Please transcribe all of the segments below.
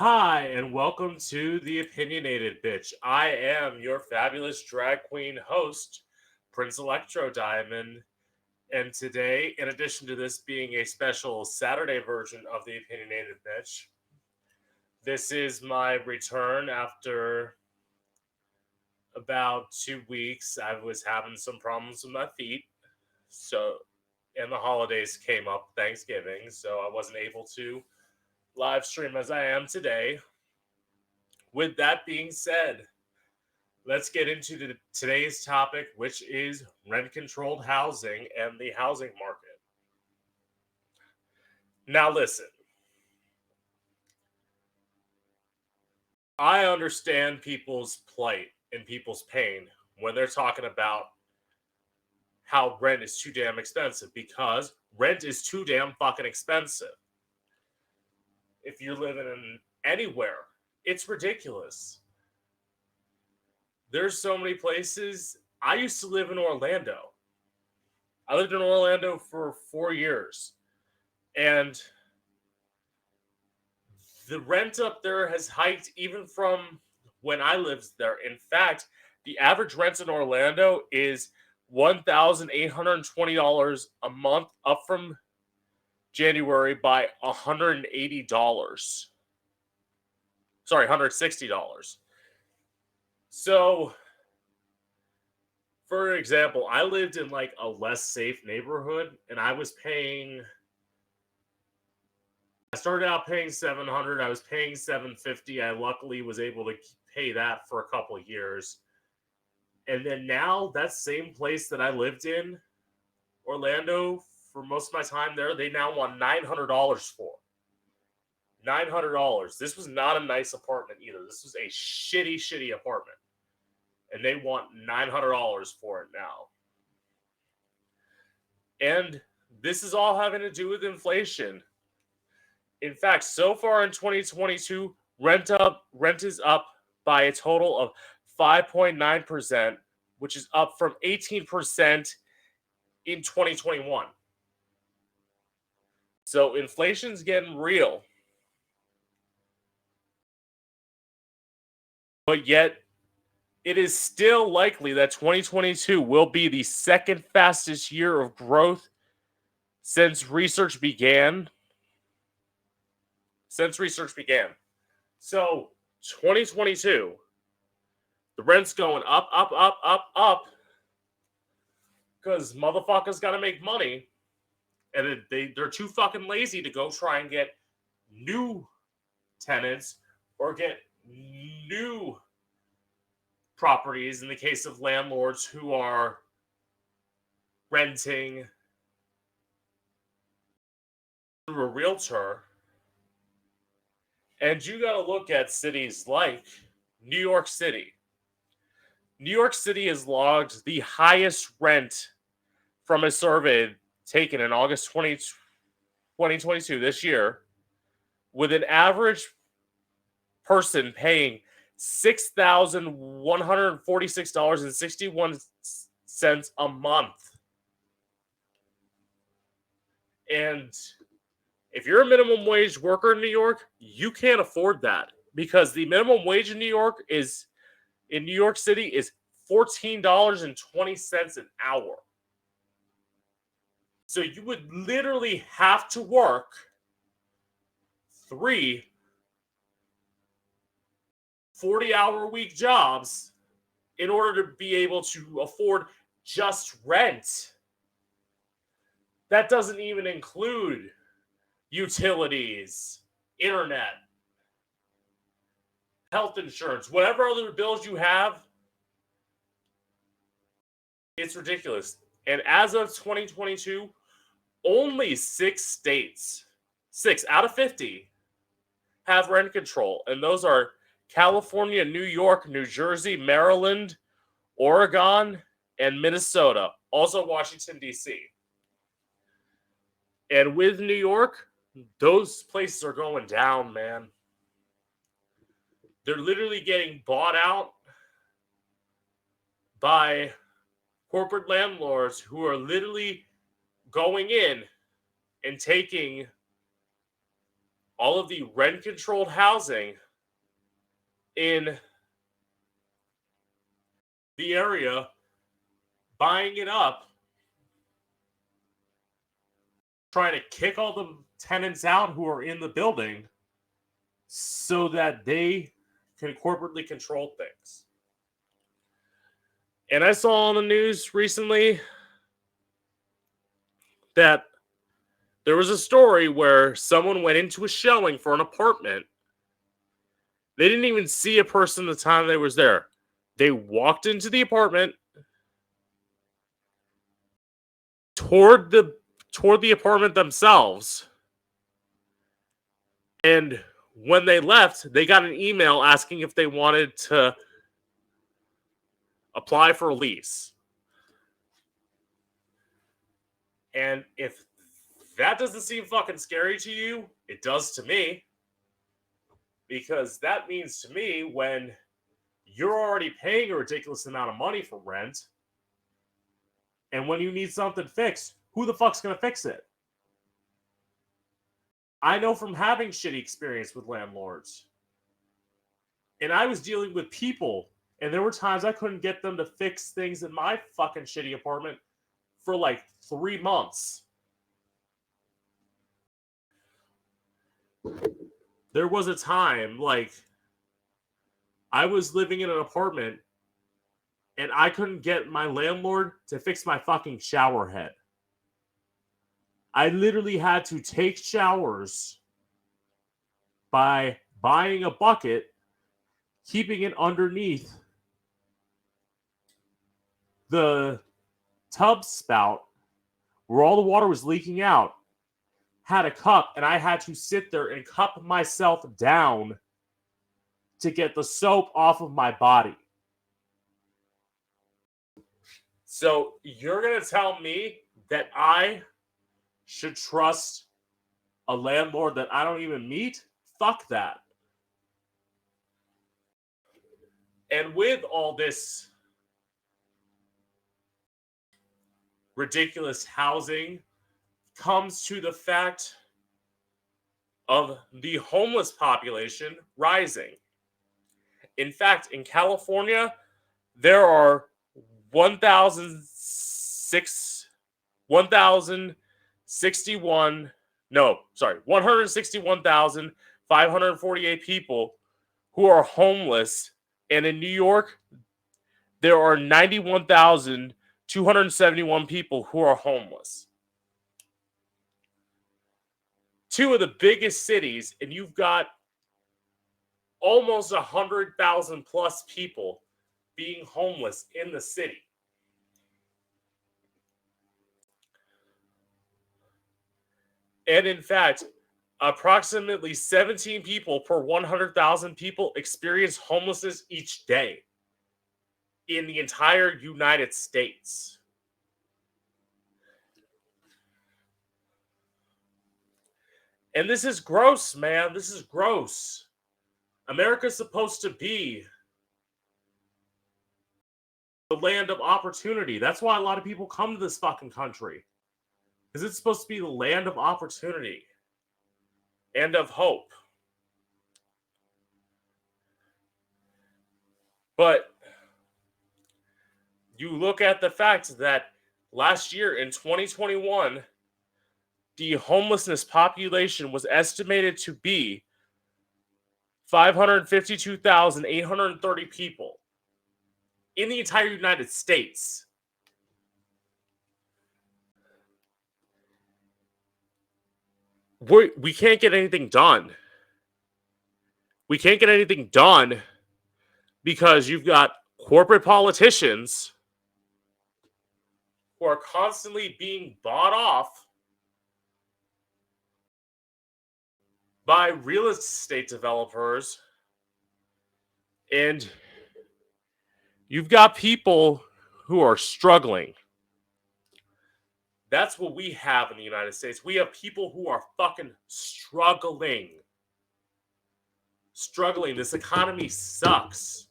Hi, and welcome to the Opinionated Bitch. I am your fabulous drag queen host, Prince Electro Diamond. And today, in addition to this being a special Saturday version of the Opinionated Bitch, this is my return after about 2 weeks. I was having some problems with my feet. And the holidays came up, Thanksgiving, so I wasn't able to live stream as I am today. With that being said, let's get into today's topic, which is rent-controlled housing and the housing market. Now, listen. I understand people's plight and people's pain when they're talking about how rent is too damn expensive, because rent is too damn fucking expensive. If you're living in anywhere, it's ridiculous. There's so many places. I used to live in Orlando. I lived in Orlando for 4 years. And the rent up there has hiked even from when I lived there. In fact, the average rent in Orlando is $1,820 a month, up from January by $180. Sorry, $160. So, for example, I lived in like a less safe neighborhood, and I started out paying $700. I was paying $750. I luckily was able to pay that for a couple of years. And then now, that same place that I lived in, Orlando, for most of my time there, they now want $900 for. $900. This was not a nice apartment either. This was a shitty apartment. And they want $900 for it now. And this is all having to do with inflation. In fact, so far in 2022, rent is up by a total of 5.9%, which is up from 18% in 2021. So inflation's getting real. But yet, it is still likely that 2022 will be the second fastest year of growth since research began. So, 2022, the rent's going up, because motherfuckers got to make money, and they're too fucking lazy to go try and get new tenants or get new properties in the case of landlords who are renting through a realtor. And you got to look at cities like New York City. New York City has logged the highest rent from a survey taken in August 2022, this year, with an average person paying $6,146.61 a month. And if you're a minimum wage worker in New York, you can't afford that, because the minimum wage in New York City is $14.20 an hour. So you would literally have to work 3 40-hour-a-week jobs in order to be able to afford just rent. That doesn't even include utilities, internet, health insurance, whatever other bills you have. It's ridiculous. And as of 2022, only 6 states, 6 out of 50, have rent control. And those are California, New York, New Jersey, Maryland, Oregon, and Minnesota. Also Washington, D.C. And with New York, those places are going down, man. They're literally getting bought out by corporate landlords who are literally going in and taking all of the rent-controlled housing in the area, buying it up, trying to kick all the tenants out who are in the building so that they can corporately control things. And I saw on the news recently that there was a story where someone went into a showing for an apartment. They didn't even see a person the time they was there. They walked into the apartment, toward the apartment themselves, and when they left, they got an email asking if they wanted to apply for a lease. And if that doesn't seem fucking scary to you, it does to me. Because that means to me, when you're already paying a ridiculous amount of money for rent, and when you need something fixed, who the fuck's going to fix it? I know from having shitty experience with landlords. And I was dealing with people, and there were times I couldn't get them to fix things in my fucking shitty apartment for like 3 months. There was a time, like, I was living in an apartment, and I couldn't get my landlord to fix my fucking shower head. I literally had to take showers by buying a bucket, keeping it underneath the tub spout where all the water was leaking out, had a cup, and I had to sit there and cup myself down to get the soap off of my body. So you're going to tell me that I should trust a landlord that I don't even meet? Fuck that. And with all this ridiculous housing comes to the fact of the homeless population rising. In fact, in California, there are 161,548 people who are homeless. And in New York, there are 91,271 people who are homeless. Two of the biggest cities, and you've got almost 100,000 plus people being homeless in the city. And in fact, approximately 17 people per 100,000 people experience homelessness each day in the entire United States. And this is gross, man. This is gross. America's supposed to be the land of opportunity. That's why a lot of people come to this fucking country. Because it's supposed to be the land of opportunity and of hope. But you look at the fact that last year in 2021, the homelessness population was estimated to be 552,830 people in the entire United States. We can't get anything done. We can't get anything done because you've got corporate politicians who are constantly being bought off by real estate developers, and you've got people who are struggling. That's what we have in the United States. We have people who are fucking struggling. This economy sucks.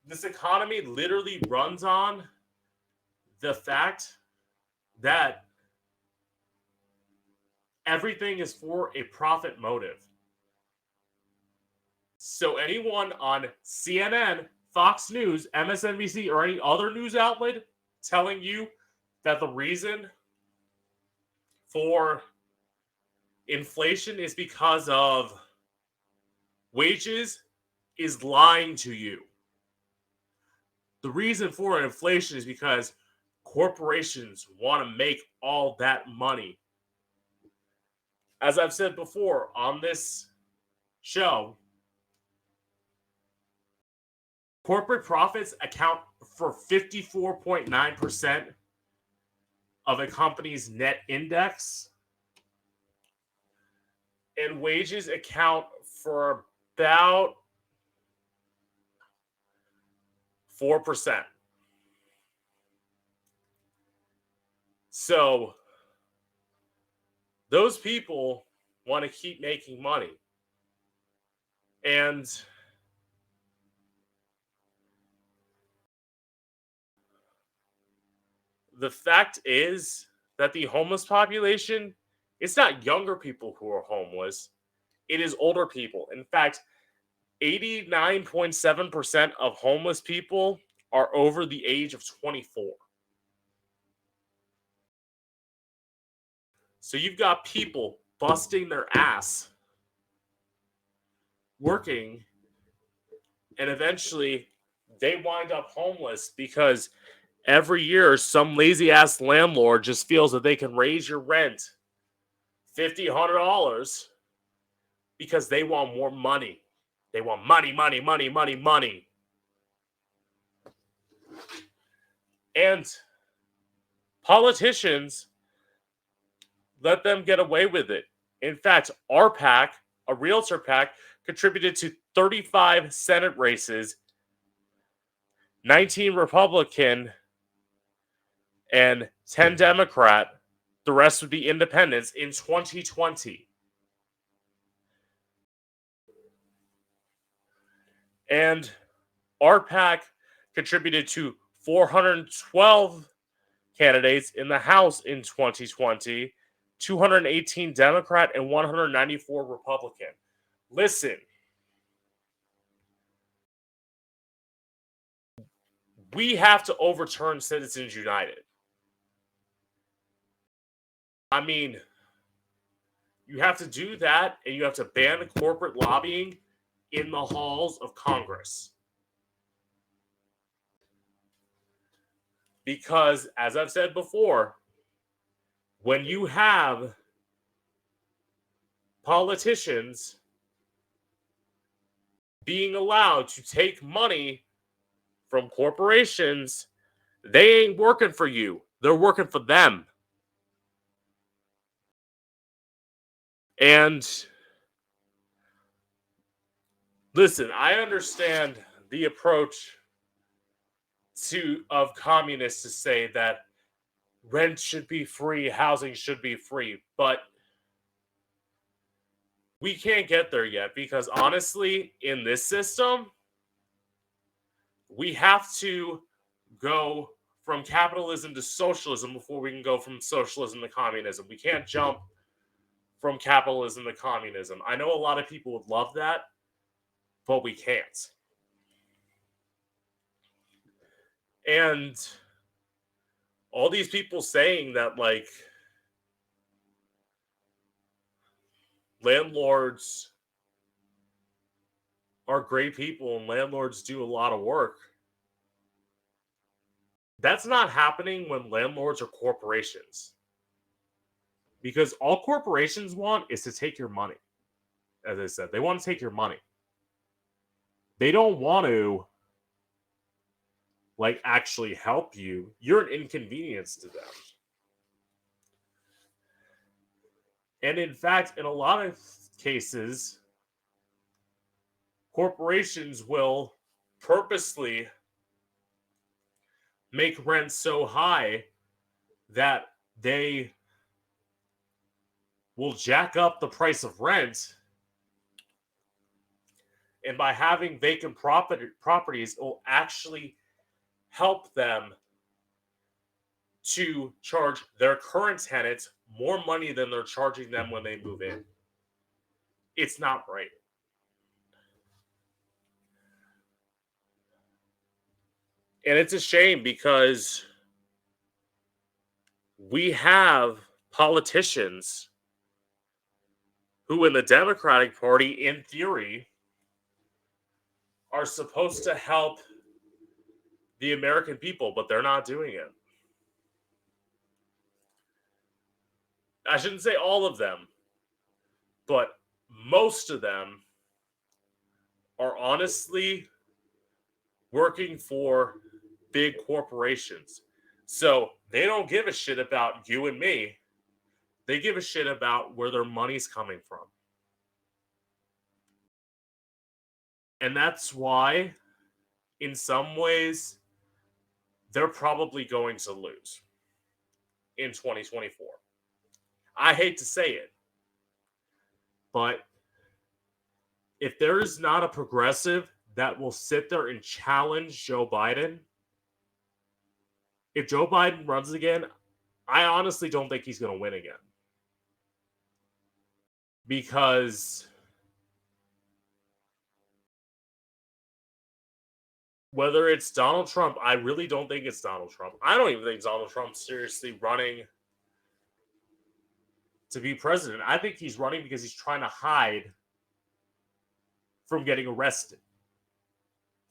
This economy literally runs on the fact that Everything is for a profit motive. So anyone on CNN, Fox News, MSNBC, or any other news outlet telling you that the reason for inflation is because of wages is lying to you. The reason for inflation is because corporations want to make all that money. As I've said before on this show, corporate profits account for 54.9% of a company's net index, and wages account for about 4%. So those people want to keep making money. And the fact is that the homeless population, it's not younger people who are homeless, it is older people. In fact, 89.7% of homeless people are over the age of 24. So you've got people busting their ass working, and eventually they wind up homeless because every year some lazy ass landlord just feels that they can raise your rent $50, $100 because they want more money. They want money, money, money, money, money. And politicians let them get away with it. In fact, our PAC, a realtor PAC, contributed to 35 Senate races, 19 Republican, and 10 Democrat. The rest would be independents in 2020. And our PAC contributed to 412 candidates in the House in 2020, 218 Democrat, and 194 Republican. Listen, we have to overturn Citizens United. I mean, you have to do that, and you have to ban corporate lobbying in the halls of Congress. Because, as I've said before, when you have politicians being allowed to take money from corporations, they ain't working for you. They're working for them. And listen, I understand the approach of communists to say that rent should be free, housing should be free, but we can't get there yet because honestly, in this system, we have to go from capitalism to socialism before we can go from socialism to communism. We can't jump from capitalism to communism. I know a lot of people would love that, but we can't. And all these people saying that, like, landlords are great people and landlords do a lot of work. That's not happening when landlords are corporations. Because all corporations want is to take your money. As I said, they want to take your money. They don't want to, like, actually help you. You're an inconvenience to them. And in fact, in a lot of cases, corporations will purposely make rent so high that they will jack up the price of rent. And by having vacant properties, it will actually help them to charge their current tenants more money than they're charging them when they move in. It's not right. And it's a shame because we have politicians who, in the Democratic Party, in theory, are supposed to help the American people, but they're not doing it. I shouldn't say all of them, but most of them are honestly working for big corporations. So they don't give a shit about you and me. They give a shit about where their money's coming from. And that's why, in some ways, they're probably going to lose in 2024. I hate to say it, but if there is not a progressive that will sit there and challenge Joe Biden, if Joe Biden runs again, I honestly don't think he's going to win again. Because whether it's Donald Trump, I really don't think it's Donald Trump. I don't even think Donald Trump's seriously running to be president. I think he's running because he's trying to hide from getting arrested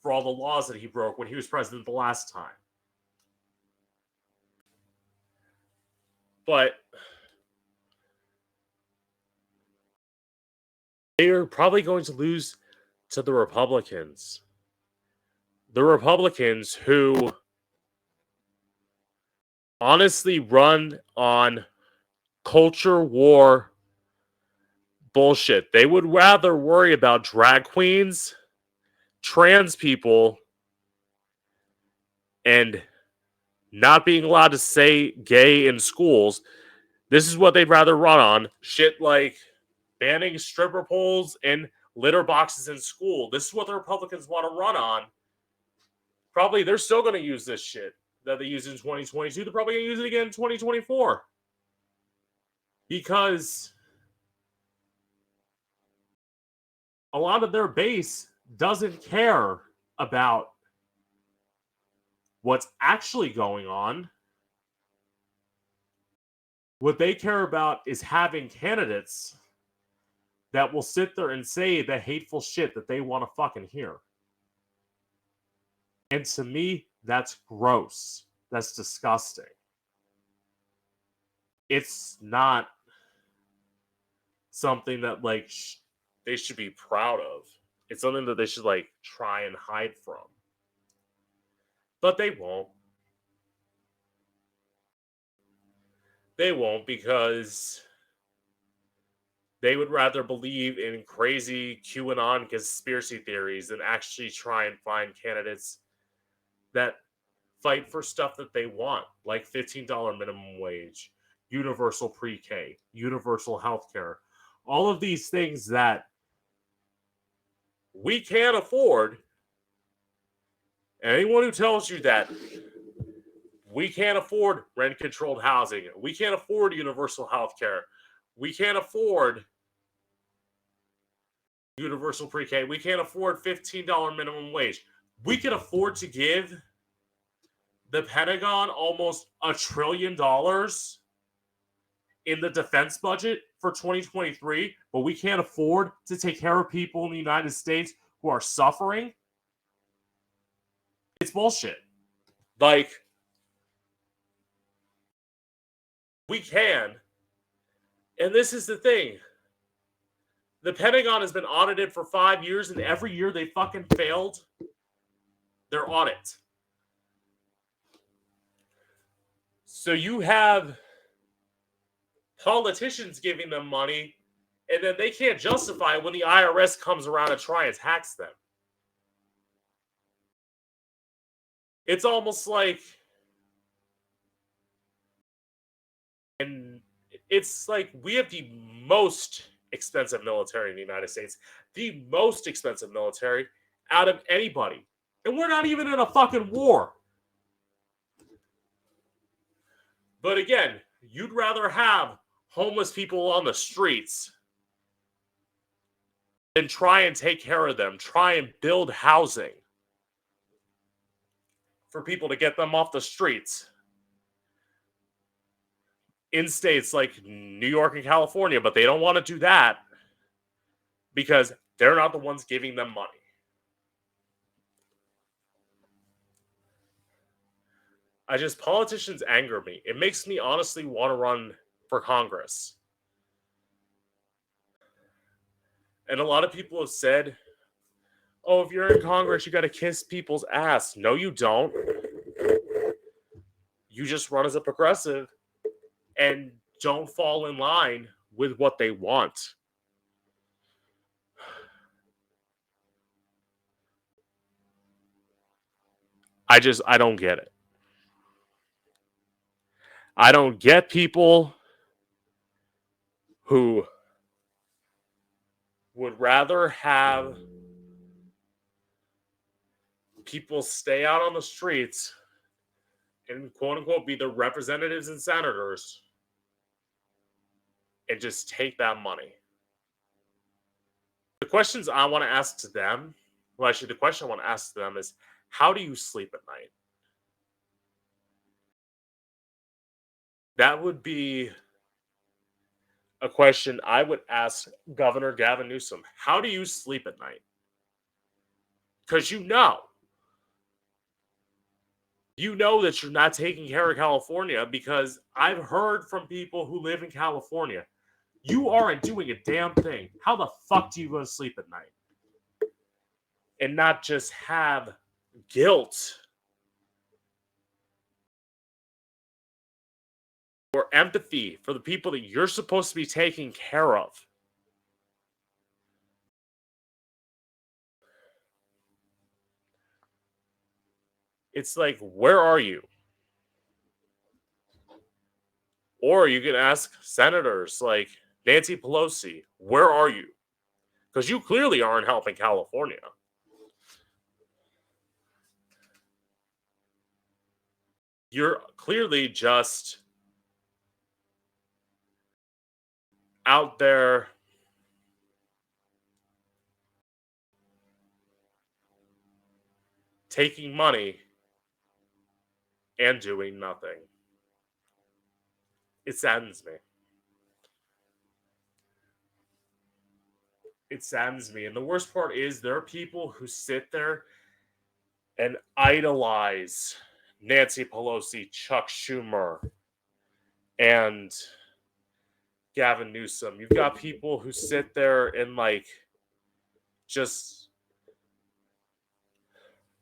for all the laws that he broke when he was president the last time. But they are probably going to lose to the Republicans. The Republicans who honestly run on culture war bullshit. They would rather worry about drag queens, trans people, and not being allowed to say gay in schools. This is what they'd rather run on. Shit like banning stripper poles and litter boxes in school. This is what the Republicans want to run on. Probably they're still going to use this shit that they used in 2022. They're probably going to use it again in 2024. Because a lot of their base doesn't care about what's actually going on. What they care about is having candidates that will sit there and say the hateful shit that they want to fucking hear. And to me, that's gross. That's disgusting. It's not something that, like, they should be proud of. It's something that they should, like, try and hide from. But they won't. They won't, because they would rather believe in crazy QAnon conspiracy theories than actually try and find candidates that fight for stuff that they want, like $15 minimum wage, universal pre-K, universal health care, all of these things that we can't afford. Anyone who tells you that we can't afford rent-controlled housing, we can't afford universal health care, we can't afford universal pre-K, we can't afford $15 minimum wage. We can afford to give the Pentagon almost $1 trillion in the defense budget for 2023, but we can't afford to take care of people in the United States who are suffering. It's bullshit. Like, we can. And this is the thing. The Pentagon has been audited for 5 years, and every year they fucking failed their audit. So you have politicians giving them money, and then they can't justify it when the IRS comes around to try and tax them. It's almost like, and it's like we have the most expensive military in the United States, the most expensive military out of anybody. And we're not even in a fucking war. But again, you'd rather have homeless people on the streets than try and take care of them, try and build housing for people to get them off the streets in states like New York and California, but they don't want to do that because they're not the ones giving them money. Politicians anger me. It makes me honestly want to run for Congress. And a lot of people have said, oh, if you're in Congress, you got to kiss people's ass. No, you don't. You just run as a progressive and don't fall in line with what they want. I don't get it. I don't get people who would rather have people stay out on the streets and quote unquote be the representatives and senators and just take that money. The questions I want to ask to them, well, actually, the question I want to ask to them is, how do you sleep at night? That would be a question I would ask Governor Gavin Newsom. How do you sleep at night? Because you know that you're not taking care of California, because I've heard from people who live in California, you aren't doing a damn thing. How the fuck do you go to sleep at night? And not just have guilt or empathy for the people that you're supposed to be taking care of. It's like, where are you? Or you can ask senators like Nancy Pelosi, where are you? Because you clearly aren't helping California. You're clearly just out there taking money and doing nothing. It saddens me. It saddens me. And the worst part is there are people who sit there and idolize Nancy Pelosi, Chuck Schumer, and Gavin Newsom. You've got people who sit there and like just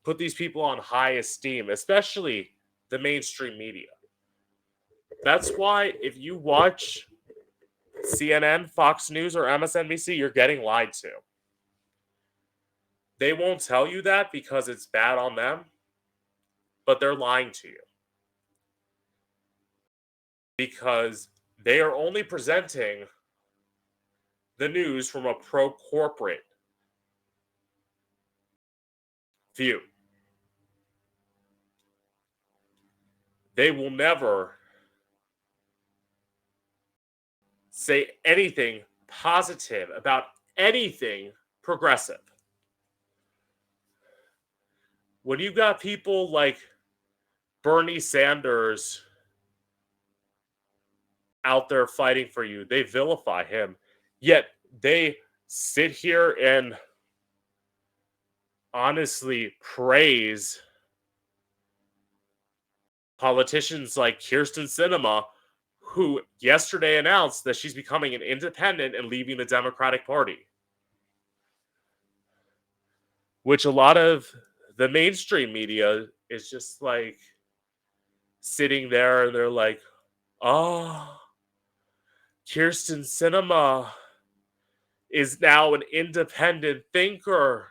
put these people on high esteem, especially the mainstream media. That's why if you watch CNN, Fox News, or MSNBC, you're getting lied to. They won't tell you that because it's bad on them, but they're lying to you. Because they are only presenting the news from a pro-corporate view. They will never say anything positive about anything progressive. When you've got people like Bernie Sanders out there fighting for you, they vilify him, yet they sit here and honestly praise politicians like Kirsten Sinema, who yesterday announced that she's becoming an independent and leaving the Democratic Party. Which a lot of the mainstream media is just like sitting there and they're like, oh, Kirsten Sinema is now an independent thinker.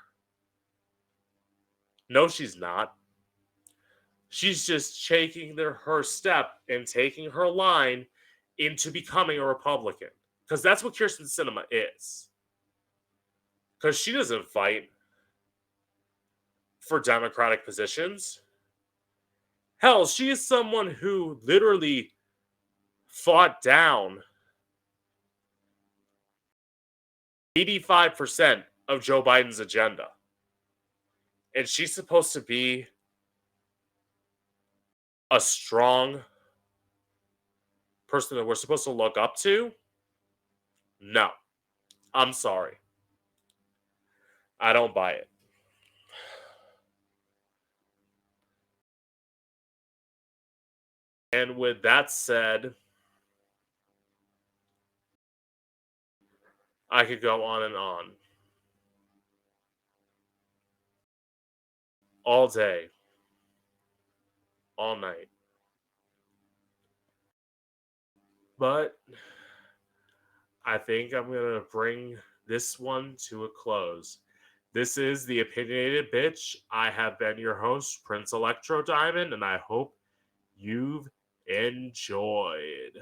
No, she's not. She's just taking her step and taking her line into becoming a Republican. Because that's what Kirsten Sinema is. Because she doesn't fight for Democratic positions. Hell, she is someone who literally fought down 85% of Joe Biden's agenda. And she's supposed to be a strong person that we're supposed to look up to? No. I'm sorry. I don't buy it. And with that said, I could go on and on all day, all night. But I think I'm going to bring this one to a close. This is the Opinionated Bitch. I have been your host, Prince Electro Diamond, and I hope you've enjoyed.